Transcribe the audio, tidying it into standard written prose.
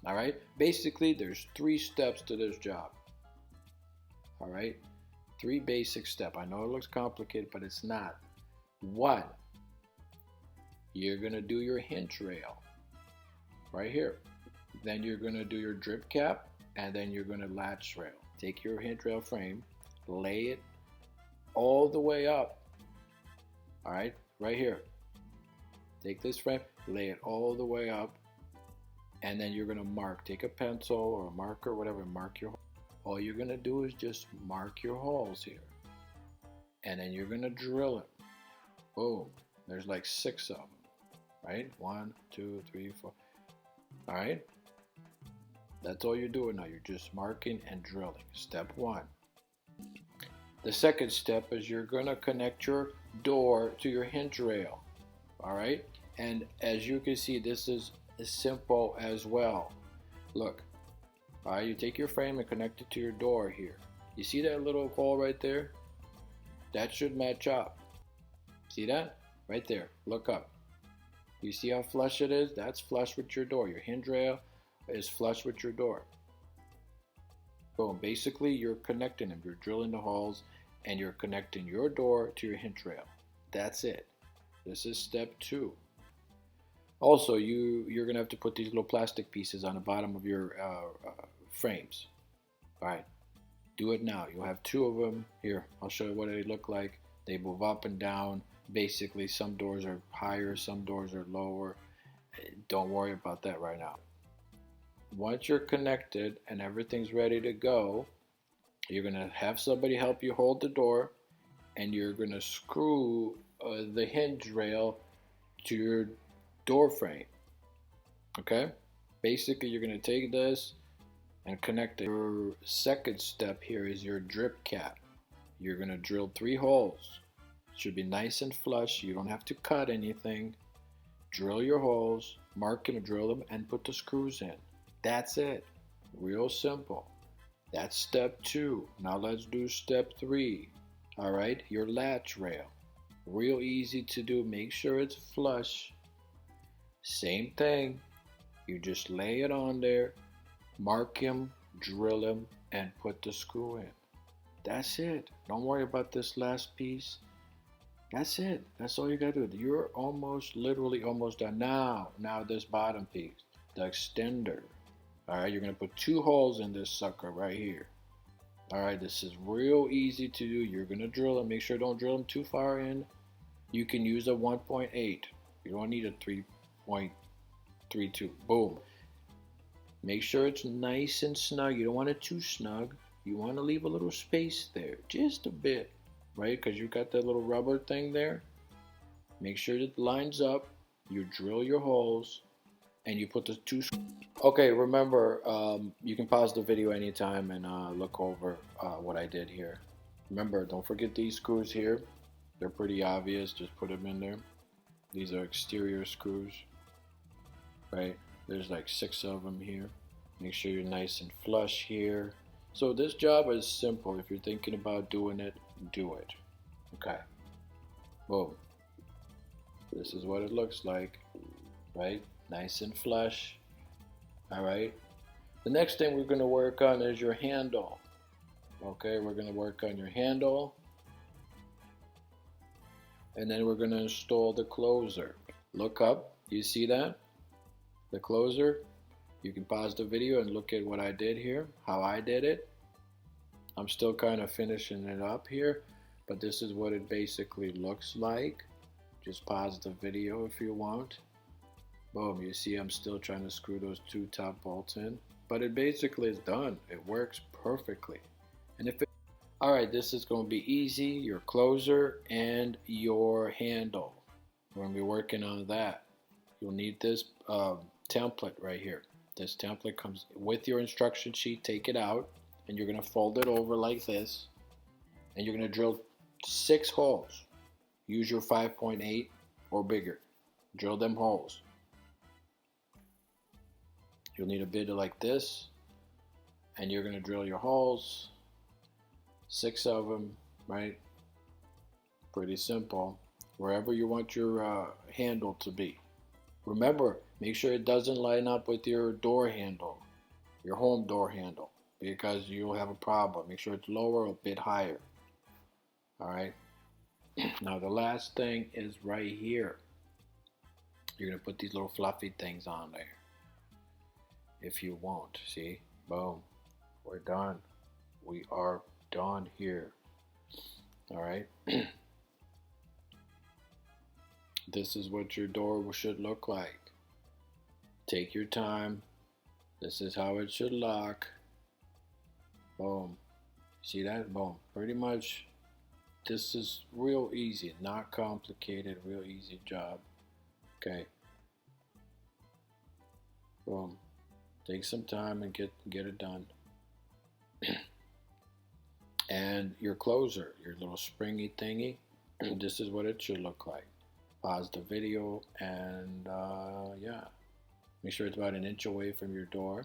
All right. Basically, there's 3 steps to this job. All right. 3 basic steps. I know it looks complicated, but it's not. One, you're gonna do your hinge rail right here. Then you're gonna do your drip cap, and then you're gonna latch rail. Take your hinge rail frame, lay it all the way up. All right, right here. Take this frame, lay it all the way up, and then you're gonna mark. Take a pencil or a marker, whatever, mark your. All you're gonna do is just mark your holes here, and then you're gonna drill it. Boom. There's like 6 of them, right? 1, 2, 3, 4. All right. That's all you're doing now. You're just marking and drilling. Step 1. The second step is you're gonna connect your door to your hinge rail. All right. And as you can see, this is as simple as well. Look. All right. You take your frame and connect it to your door here. You see that little hole right there? That should match up. See that? Right there. Look up. You see how flush it is? That's flush with your door. Your hinge rail is flush with your door. Boom. Basically, you're connecting them. You're drilling the holes and you're connecting your door to your hinge rail. That's it. This is step 2. Also, you're going to have to put these little plastic pieces on the bottom of your frames. All right. Do it now. You'll have 2 of them. Here, I'll show you what they look like. They move up and down. Basically, some doors are higher, some doors are lower. Don't worry about that right now. Once you're connected and everything's ready to go, you're going to have somebody help you hold the door, and you're going to screw the hinge rail to your door frame. Okay? Basically, you're going to take this and connect it. Your second step here is your drip cap. You're going to drill 3 holes. Should be nice and flush. You don't have to cut anything. Drill your holes, mark them, drill them, and put the screws in. That's it. Real simple. That's step 2. Now let's do step 3. All right, your latch rail. Real easy to do. Make sure it's flush. Same thing. You just lay it on there, mark him, drill him, and put the screw in. That's it. Don't worry about this last piece. That's it. That's all you gotta do. You're literally almost done. Now this bottom piece, the extender. All right, you're gonna put 2 holes in this sucker right here. All right, this is real easy to do. You're gonna drill them. Make sure don't drill them too far in. You can use a 1.8. You don't need a 3.32. Boom. Make sure it's nice and snug. You don't want it too snug. You want to leave a little space there, just a bit. Right, because you got that little rubber thing there. Make sure it lines up. You drill your holes, and you put the 2. Okay, remember, you can pause the video anytime and look over what I did here. Remember, don't forget these screws here. They're pretty obvious. Just put them in there. These are exterior screws. Right, there's like 6 of them here. Make sure you're nice and flush here. So this job is simple. If you're thinking about doing it, do it. Okay. Boom. This is what it looks like. Right? Nice and flush. All right. The next thing we're going to work on is your handle. Okay, we're going to work on your handle. And then we're going to install the closer. Look up. You see that? The closer. You can pause the video and look at what I did here, how I did it. I'm still kind of finishing it up here, but this is what it basically looks like. Just pause the video if you want. Boom, you see I'm still trying to screw those 2 top bolts in, but it basically is done. It works perfectly. And if it, all right, this is going to be easy, your closer and your handle. We're going to be working on that. You'll need this template right here. This template comes with your instruction sheet. Take it out, and you're going to fold it over like this, and you're going to drill 6 holes. Use your 5.8 or bigger. Drill them holes. You'll need a bit like this, and you're going to drill your holes. 6 of them, right? Pretty simple. Wherever you want your handle to be. Remember, make sure it doesn't line up with your door handle. your home door handle, because you'll have a problem. Make sure it's lower or a bit higher. All right. Now the last thing is right here. You're gonna put these little fluffy things on there. If you want, see, boom, we're done. We are done here. All right. This is what your door should look like. Take your time. This is how it should lock. Boom. See that? Boom. Pretty much, this is real easy, not complicated, real easy job. Okay. Boom. Take some time and get it done. And your closer, your little springy thingy, this is what it should look like. Pause the video and yeah. Make sure it's about an inch away from your door.